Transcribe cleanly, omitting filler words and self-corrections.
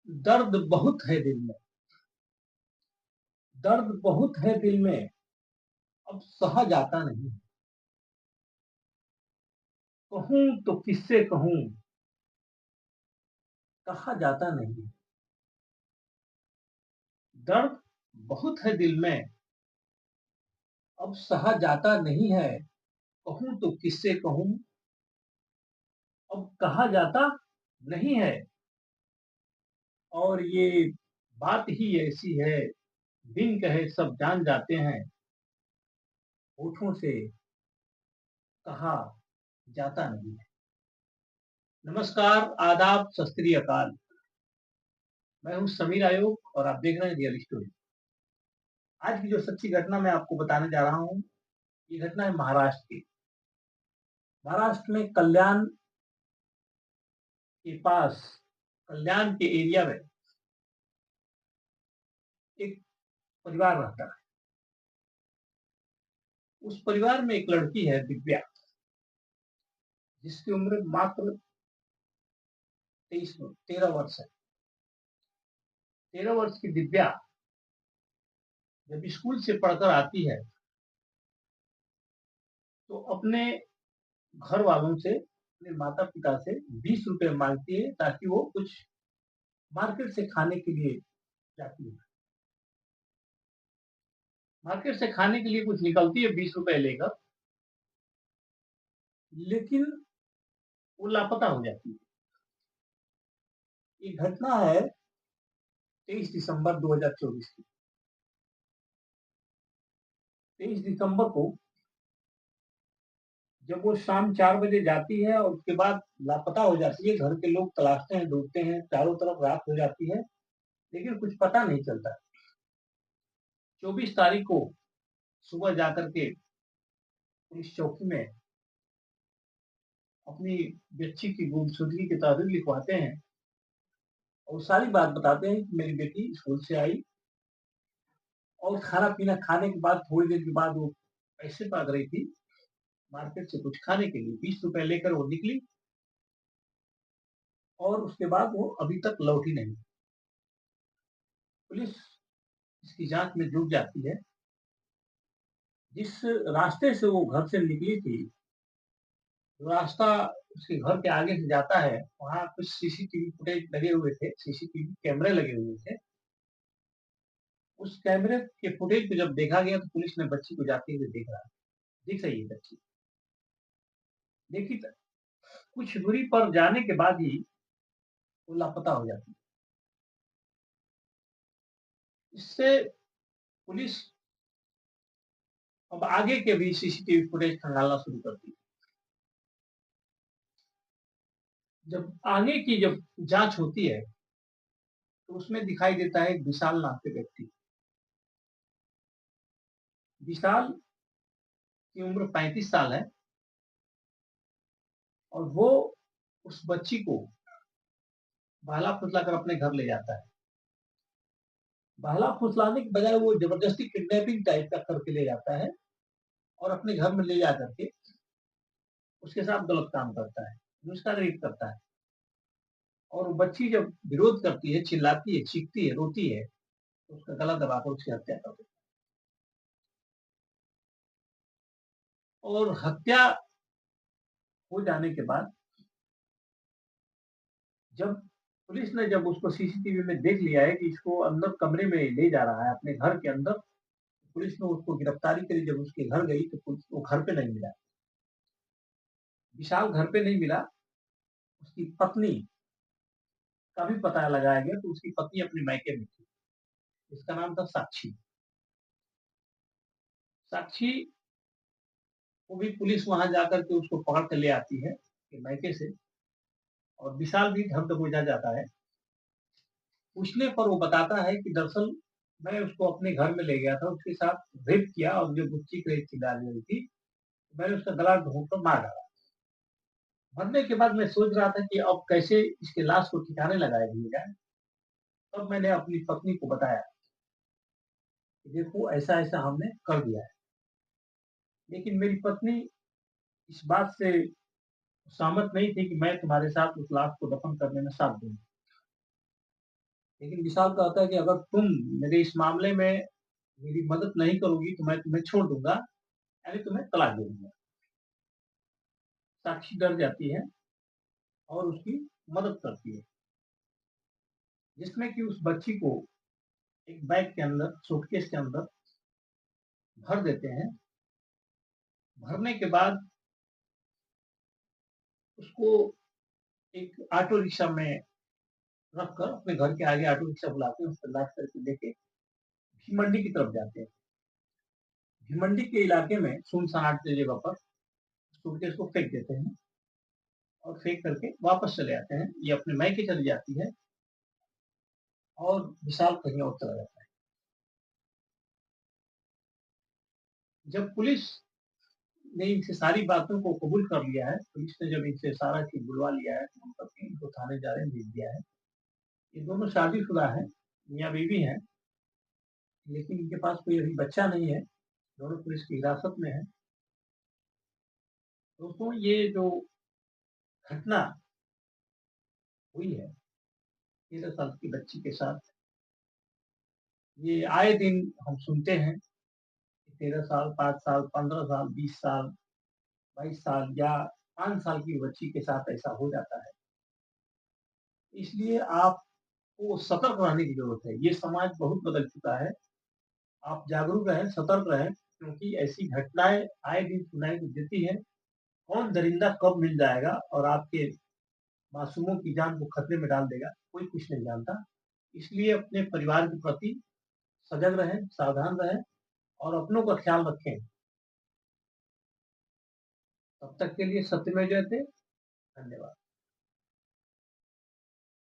दर्द बहुत है दिल में, दर्द बहुत है दिल में, अब सहा जाता नहीं। कहूँ तो किससे कहूँ, कहा जाता नहीं। दर्द बहुत है दिल में, अब सहा जाता नहीं है। कहूँ तो किससे कहूँ, अब कहा जाता नहीं है। और ये बात ही ऐसी है, बिन कहे सब जान जाते हैं, होठों से कहा जाता नहीं है। नमस्कार, आदाब, सत श्री अकाल। मैं हूँ समीर आयोग और आप देख रहे हैं रियल स्टोरी। आज की जो सच्ची घटना मैं आपको बताने जा रहा हूँ, ये घटना है महाराष्ट्र की। महाराष्ट्र में कल्याण के पास, कल्याण के एरिया में एक परिवार रहता है। उस परिवार में एक लड़की है, दिव्या, जिसकी उम्र मात्र 13 वर्ष है। 13 वर्ष की दिव्या जब स्कूल से पढ़कर आती है तो अपने घर वालों से, अपने माता पिता से 20 रुपए मांगती है ताकि वो कुछ मार्केट से खाने के लिए जाती है। मार्केट से खाने के लिए कुछ निकलती है 20 रुपए लेकर, लेकिन वो लापता हो जाती है। ये घटना है 23 दिसंबर 2024 की। 23 दिसंबर को जब वो शाम 4 बजे जाती है और उसके बाद लापता हो जाती है, घर के लोग तलाशते हैं, ढूंढते हैं, चारों तरफ रात हो जाती है, लेकिन कुछ पता नहीं चलता। 24 तारीख को सुबह जाकर के पुलिस चौकी में अपनी बच्ची की गुमशुदगी की तहरीर लिखवाते हैं और सारी बात बताते हैं कि मेरी बेटी स्कूल से आई और खाना पीना खाने के बाद थोड़ी देर के बाद वो पैसे मांग रही थी मार्केट से कुछ खाने के लिए। 20 रुपए लेकर वो निकली और उसके बाद वो अभी तक लौटी नहीं। पुलिस इसकी जांच में जुट जाती है। जिस रास्ते से वो घर से निकली थी, जो रास्ता उसके घर के आगे से जाता है, वहाँ कुछ सीसीटीवी फुटेज लगे हुए थे, सीसीटीवी कैमरे लगे हुए थे। उस कैमरे के फुटेज को जब देखा गया तो पुलिस ने बच्ची को जाते हुए दिख रही है बच्ची। देखी कुछ दूरी पर जाने के बाद ही वो लापता हो जाती है। इससे पुलिस अब आगे के भी सीसीटीवी फुटेज खंगालना शुरू करती है। जब आगे की जब जांच होती है तो उसमें दिखाई देता है एक विशाल नाम के व्यक्ति। विशाल की उम्र 35 साल है और वो उस बच्ची को बहला फुसला कर अपने घर ले जाता है। बहला फुसलाने के बजाय वो जबरदस्ती किडनैपिंग टाइप का करके ले जाता है और अपने घर में ले जा करके उसके साथ गलत काम करता है, उसका रेप करता है। और वो बच्ची जब विरोध करती है, चिल्लाती है, चीखती है, रोती है, तो उसका गला दबाकर उसकी हत्या कर देता है। और हत्या हो जाने के बाद जब पुलिस ने जब उसको सीसीटीवी में देख लिया है कि इसको अंदर कमरे में ले जा रहा है अपने घर के अंदर, पुलिस ने उसको गिरफ्तारी करी। जब उसके घर गई तो पुलिस को घर पे नहीं मिला, विशाल घर पे नहीं मिला। उसकी पत्नी का भी पता लगाया गया तो उसकी पत्नी अपने मायके में थी। उसका नाम था साक्षी। साक्षी को भी पुलिस वहां जाकर के उसको पकड़ कर ले आती है के मायके से। और विशाल भी धर दबोचा जाता है। पूछने पर वो बताता है कि दरअसल मैं उसको अपने घर में ले गया था, उसके साथ रेप किया और जो गुच्ची रेप की डाली हुई थी, मैंने उसका गला घोंटकर मार डाला। मरने के बाद मैं सोच रहा था कि अब कैसे इसके लाश को ठिकाने लगाया दिया जाए। तब मैंने अपनी पत्नी को बताया कि देखो ऐसा ऐसा हमने कर दिया है। लेकिन मेरी पत्नी इस बात से सहमत नहीं थी कि मैं तुम्हारे साथ उस लाश को दफन करने में साथ दूंगी। लेकिन विशाल कहता है कि अगर तुम मेरे इस मामले में मेरी मदद नहीं करोगी तो मैं तुम्हें छोड़ दूँगा, यानी तुम्हें तलाक दे दूँगा। साक्षी डर जाती है और उसकी मदद करती है, जिसमें कि उस बच्ची को एक बैग के अंदर, सूटकेस के अंदर भर देते हैं। भरने के बाद उसको एक ऑटो रिक्शा में रखकर अपने घर के आगे ऑटो रिक्शा बुलाते हैं, उस पर लाद करके लेके भीमंडी की तरफ जाते हैं। भीमंडी के इलाके में सुनसनाट जगह पर सूटकेस को फेंक देते हैं और फेंक करके वापस चले आते हैं। ये अपने मायके चली जाती है और विशाल कहीं और चला जाता है। जब पुलिस ने इनसे सारी बातों को कबूल कर लिया है, पुलिस ने जब इनसे सारा चीज़ बुलवा लिया है, फ़ोन करके इनको थाने जा रहे हैं, भेज दिया है। ये दोनों शादीशुदा हैं, मियाँ-बीवी हैं, लेकिन इनके पास कोई अभी बच्चा नहीं है, दोनों पुलिस की हिरासत में हैं। दोस्तों ये जो घटना हुई है 13 साल की बच्ची के साथ, ये आए दिन हम सुनते हैं कि 13 साल, 5 साल, 15 साल, 20 साल, 22 साल या 5 साल की बच्ची के साथ ऐसा हो जाता है। इसलिए आपको सतर्क रहने की ज़रूरत है। ये समाज बहुत बदल चुका है। आप जागरूक रहें, सतर्क रहें, क्योंकि ऐसी घटनाएँ आए दिन सुनाई को देती हैं। कौन दरिंदा कब मिल जाएगा और आपके मासूमों की जान को खतरे में डाल देगा, कोई कुछ नहीं जानता। इसलिए अपने परिवार के प्रति सजग रहें, सावधान रहें और अपनों का ख्याल रखें। तब तक के लिए सत्यमेव जयते। धन्यवाद।